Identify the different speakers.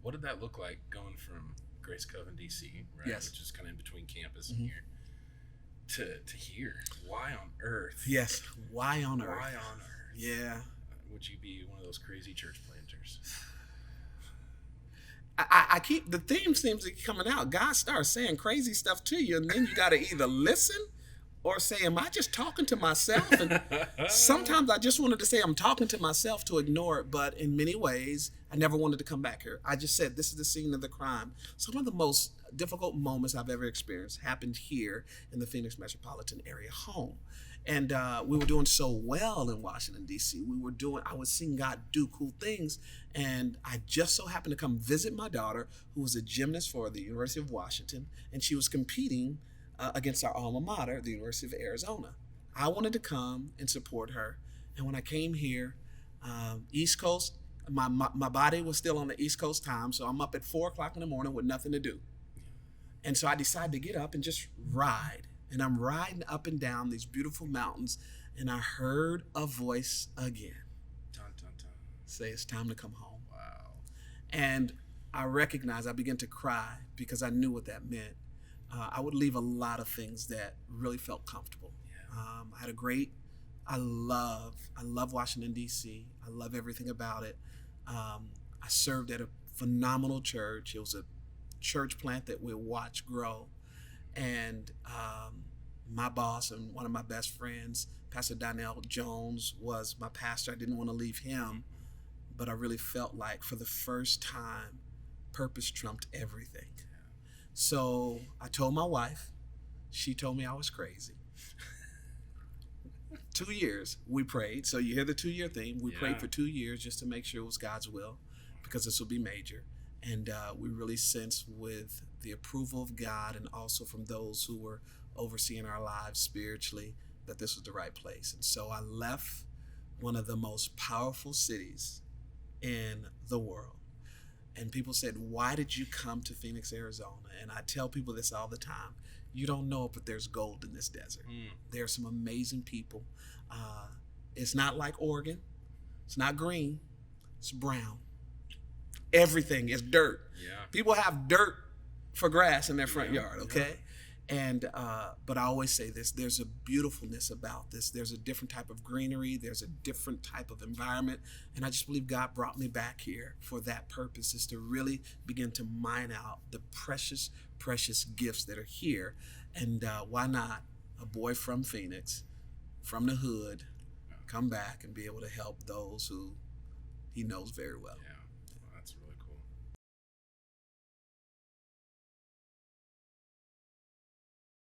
Speaker 1: What did that look like going from Grace Cove in DC, right,
Speaker 2: Yes.
Speaker 1: which is kind of in between campus and
Speaker 2: Mm-hmm.
Speaker 1: here, to here? Why on earth?
Speaker 2: Yes. Why on earth?
Speaker 1: Why on earth?
Speaker 2: Yeah.
Speaker 1: Would you be one of those crazy church planters?
Speaker 2: I keep the theme seems to keep coming out. God starts saying crazy stuff to you, and then you got to either listen or say, "Am I just talking to myself?" And sometimes I just wanted to say, "I'm talking to myself," to ignore it. But in many ways, I never wanted to come back here. I just said, "This is the scene of the crime." Some of the most difficult moments I've ever experienced happened here in the Phoenix metropolitan area home. And we were doing so well in Washington, D.C. I was seeing God do cool things. And I just so happened to come visit my daughter, who was a gymnast for the University of Washington, and she was competing against our alma mater, the University of Arizona. I wanted to come and support her. And when I came here, East Coast, my body was still on the East Coast time, so I'm up at 4 o'clock in the morning with nothing to do. And so I decided to get up and just ride. And I'm riding up and down these beautiful mountains, and I heard a voice again
Speaker 1: Dun, dun, dun.
Speaker 2: say, "It's time to come home."
Speaker 1: Wow.
Speaker 2: And I began to cry because I knew what that meant. I would leave a lot of things that really felt comfortable.
Speaker 1: Yeah.
Speaker 2: I had I love Washington, D.C. I love everything about it. I served at a phenomenal church. It was a church plant that we watched grow. And my boss and one of my best friends, Pastor Donnell Jones, was my pastor. I didn't want to leave him, but I really felt like for the first time, purpose trumped everything. So I told my wife. She told me I was crazy. 2 years we prayed. So you hear the 2-year theme. We prayed for 2 years just to make sure it was God's will, because this will be major. And we really sensed, with the approval of God and also from those who were overseeing our lives spiritually, that this was the right place. And so I left one of the most powerful cities in the world. And people said, "Why did you come to Phoenix, Arizona?" And I tell people this all the time. You don't know it, but there's gold in this desert. There are some amazing people. It's not like Oregon. It's not green. It's brown. Everything is dirt.
Speaker 1: Yeah.
Speaker 2: People have dirt for grass in their front yard, okay? And but I always say this: there's a beautifulness about this. There's a different type of greenery. There's a different type of environment, and I just believe God brought me back here for that purpose: is to really begin to mine out the precious, precious gifts that are here. And why not a boy from Phoenix, from the hood, come back and be able to help those who he knows very well.